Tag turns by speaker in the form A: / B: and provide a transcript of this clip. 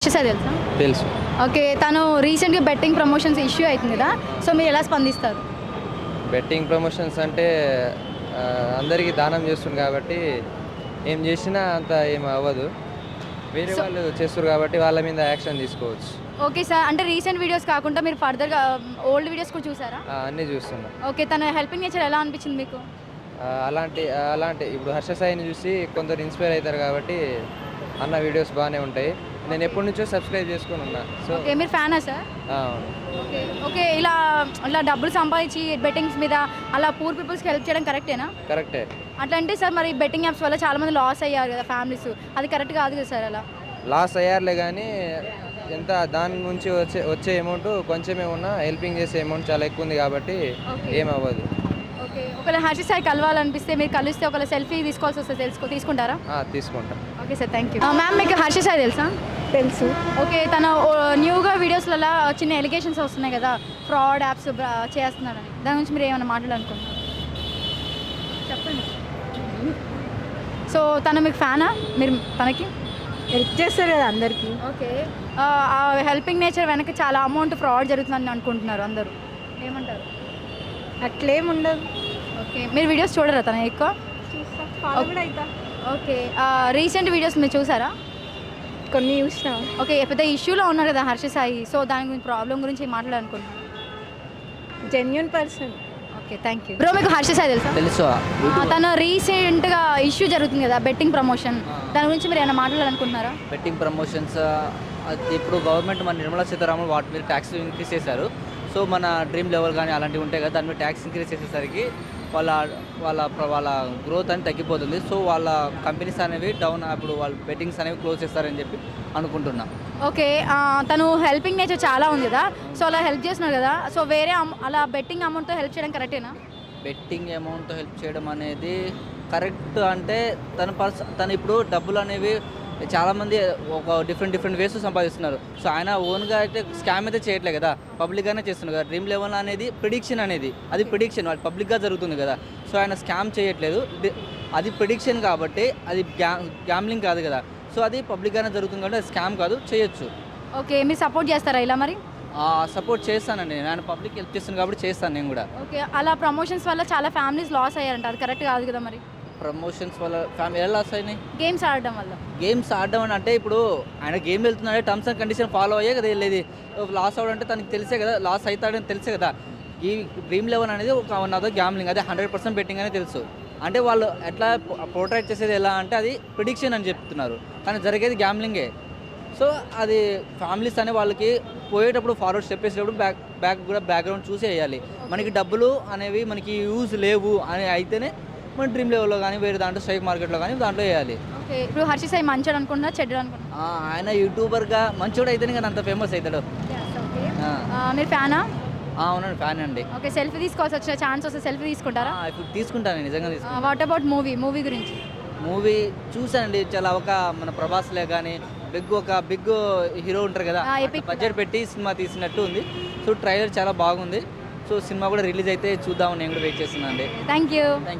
A: చేసా తెలుసా?
B: తెలుసు.
A: ఓకే. తను రీసెంట్‌గా బెట్టింగ్ ప్రమోషన్స్ ఇష్యూ అయితుంది కదా! సో, మీరు ఎలా స్పందిస్తారు?
B: బెట్టింగ్ ప్రమోషన్స్ అంటే అందరికీ దానం చేస్తుండు కాబట్టి ఏం చేసినా అంత ఏం అవ్వదు. వేరే
A: సో
B: వాళ్ళు చేస్తుర్రు కాబట్టి వాళ్ళ మీద యాక్షన్ తీసుకోవచ్చు.
A: Okay sir. అంటే రీసెంట్ వీడియోస్ కాకుండా మీరు ఫర్దర్‌గా ఓల్డ్ వీడియోస్ కూడా చూసారా?
B: అన్నీ చూస్తున్నా.
A: ఓకే. తన హెల్పింగ్ నేచర్ ఎలా అనిపించింది మీకు?
B: అలాంటి ఇప్పుడు హర్ష సాయిని చూసి కొందరు ఇన్‌స్పైర్ అవుతారు కాబట్టి అన్న వీడియోస్ బాగానే ఉంటాయి. నేను ఎప్పటి నుంచో సబ్స్క్రైబ్ చేసుకొని ఉన్నా. So
A: okay. మీరు ఫ్యానా సార్?
B: అవును.
A: ఓకే. ఓకే. ఇలా డబ్బులు సంపాదించి బెట్టింగ్స్ మీద అలా పూర్ పీపుల్స్‌కి హెల్ప్ చేయడం కరెక్టేనా?
B: కరెక్టే.
A: అట్లా అంటే సార్ మరి బెట్టింగ్ యాప్స్ వల్ల చాలామంది లాస్ అయ్యారు కదా ఫ్యామిలీస్. అది కరెక్ట్ కాదు కదా సార్ అలా?
B: లాస్ అయ్యారులే కానీ ఎంత దాని నుంచి వచ్చే అమౌంట్ కొంచెమే ఉన్నా హెల్పింగ్ చేసే అమౌంట్ చాలా ఎక్కువ ఉంది కాబట్టి
A: ఓకే.
B: ఏం అవ్వదు.
A: ఓకే. ఒకవేళ హర్ష సాయి కలవాలనిపిస్తే మీరు కలిస్తే ఒకవేళ సెల్ఫీ తీసుకోవాల్సి వస్తే తీసుకుంటారా?
B: తీసుకుంటా.
A: Okay sir. Thank you. Ma'am మీకు హర్ష సాయి తెలుసా?
C: తెలుసు.
A: ఓకే. తన న్యూగా వీడియోస్లలో చిన్న ఎలిగేషన్స్ వస్తున్నాయి కదా, ఫ్రాడ్ యాప్స్ చేస్తున్నాడని. దాని గురించి మీరు ఏమైనా మాట్లాడాలనుకుంటున్నారు? చెప్పండి. సో తను మీకు ఫ్యానా మీరు తనకి?
C: హెల్ప్ చేస్తారు కదా అందరికీ.
A: ఓకే. ఆ హెల్పింగ్ నేచర్ వెనక చాలా అమౌంట్ ఫ్రాడ్ జరుగుతుందని అనుకుంటున్నారు అందరూ. ఏమంటారు?
C: అట్లేం ఉండదు.
A: ఓకే. మీరు వీడియోస్ చూడరా తన ఎక్కువ?
C: చూస్తా, ఫాలో కూడా అవుతా.
A: ఓకే. రీసెంట్ వీడియోస్ మీరు చూసారా?
C: కొన్ని చూసినా.
A: ఓకే. పెద్ద ఇష్యూలో ఉన్నారు కదా హర్ష సాయి. సో దాని గురించి ప్రాబ్లం గురించి మాట్లాడాలనుకుంటున్నాను.
C: Genuine person.
A: Okay. Thank you. Bro మీకు హర్ష సాయి తెలుసా?
D: తెలుసు.
A: తను రీసెంట్గా ఇష్యూ జరుగుతుంది కదా బెట్టింగ్ ప్రమోషన్, దాని గురించి మీరు ఏమైనా మాట్లాడాలనుకుంటున్నారా?
D: బెట్టింగ్ ప్రమోషన్స్ అది ఇప్పుడు గవర్నమెంట్ మన నిర్మలా సీతారామన్ వాటి మీద ట్యాక్స్ ఇంక్రీజ్ చేశారు. సో మన డ్రీమ్ లెవెల్ కానీ అలాంటివి ఉంటాయి కదా, దాని మీద ట్యాక్స్ ఇంక్రీజ్ చేసేసరికి వాళ్ళ వాళ్ళ వాళ్ళ గ్రోత్ అని తగ్గిపోతుంది. సో వాళ్ళ కంపెనీస్ అనేవి డౌన్, అప్పుడు వాళ్ళ బెట్టింగ్స్ అనేవి క్లోజ్ చేస్తారని చెప్పి అనుకుంటున్నా.
A: ఓకే. తను హెల్పింగ్ నేచర్ చాలా ఉంది కదా, సో అలా హెల్ప్ చేస్తున్నారు కదా, సో వేరే అలా బెట్టింగ్ అమౌంట్తో హెల్ప్ చేయడం కరెక్టేనా?
D: బెట్టింగ్ అమౌంట్తో హెల్ప్ చేయడం అనేది కరెక్ట్ అంటే తను ఇప్పుడు డబ్బులు అనేవి చాలామంది ఒక డిఫరెంట్ వేస్ సంపాదిస్తున్నారు. సో ఆయన ఓన్గా అయితే స్కామ్ అయితే చేయట్లేదు కదా, పబ్లిక్గానే చేస్తున్నారు కదా. డ్రీమ్ లెవెల్ అనేది ప్రిడిక్షన్ అనేది, అది ప్రిడిక్షన్ వాళ్ళు పబ్లిక్గా జరుగుతుంది కదా. సో ఆయన స్కామ్ చేయట్లేదు, అది ప్రిడిక్షన్ కాబట్టి అది గ్యామ్లింగ్ కాదు కదా. సో అది పబ్లిక్గానే జరుగుతుంది కాబట్టి అది స్కామ్ కాదు, చేయొచ్చు.
A: ఓకే. మీరు సపోర్ట్ చేస్తారా ఇలా మరి?
D: సపోర్ట్ చేస్తానండి, నేను పబ్లిక్ హెల్ప్ చేస్తాను కాబట్టి చేస్తాను నేను కూడా.
A: ఓకే. అలా ప్రమోషన్స్ వల్ల చాలా ఫ్యామిలీస్ లాస్ అయ్యారంట, అది కరెక్ట్ కాదు కదా మరి?
D: ప్రమోషన్స్ వల్ల ఫ్యామిలీ ఎలా లాస్ అయినాయి?
A: గేమ్స్ ఆడడం వల్ల.
D: గేమ్స్ ఆడడం అని అంటే ఇప్పుడు ఆయన గేమ్ వెళ్తున్నాడే టర్మ్స్ అండ్ కండిషన్ ఫాలో అయ్యే కదా వెళ్ళేది. లాస్ అవ్వడంటే తనకి తెలిసే కదా, లాస్ అవుతాడని తెలిసే కదా. ఈ డ్రీమ్ లెవెల్ అనేది ఒక అదర్ గ్యామ్లింగ్, అదే 100% బెట్టింగ్ అని తెలుసు. అంటే వాళ్ళు ఎట్లా పోర్ట్రేట్ చేసేది ఎలా అంటే అది ప్రిడిక్షన్ అని చెప్తున్నారు, కానీ జరిగేది గ్యామ్లింగే. సో అది ఫ్యామిలీస్ అనే వాళ్ళకి పోయేటప్పుడు ఫార్వర్డ్ స్టెప్ వేసేటప్పుడు బ్యాక్గ్రౌండ్ చూసి వేయాలి. మనకి డబ్బులు అనేవి మనకి యూజ్ లేవు అని అయితేనే మన డ్రీమ్ లెవెల్లో కానీ వేరే దాంట్లో స్ట్రైక్ మార్కెట్లో కానీ దాంట్లో వేయాలి.
A: ఓకే. ఇప్పుడు హర్ష సాయి మంచోడు అనుకుంటున్నా చెడ్డడు అనుకుంటున్నా?
D: ఆయన యూట్యూబర్గా మంచోడు అయితేనే కానీ అంత ఫేమస్ అవుతాడు.
A: మీరు ఫ్యానా?
D: అవునండి, ఫ్యాన్ అండి.
A: ఓకే. సెల్ఫీ తీసుకోవాల్సి వచ్చిన ఛాన్స్ వస్తే సెల్ఫీ తీసుకుంటారా?
D: ఇప్పుడు తీసుకుంటాను, నిజంగా తీసుకుంటాను.
A: వాట్ అబౌట్ మూవీ గురించి?
D: మూవీ చూసానండి, చాలా ఒక మన ప్రభాస్లే కానీ బిగ్ హీరో ఉంటారు కదా,
A: epic
D: బడ్జెట్ పెట్టి సినిమా తీసినట్టు ఉంది. సో ట్రైలర్ చాలా బాగుంది. సో సినిమా కూడా రిలీజ్ అయితే చూద్దామని నేను కూడా వెయిట్ చేస్తున్నాను అండి.
A: Thank you.
D: Thank you.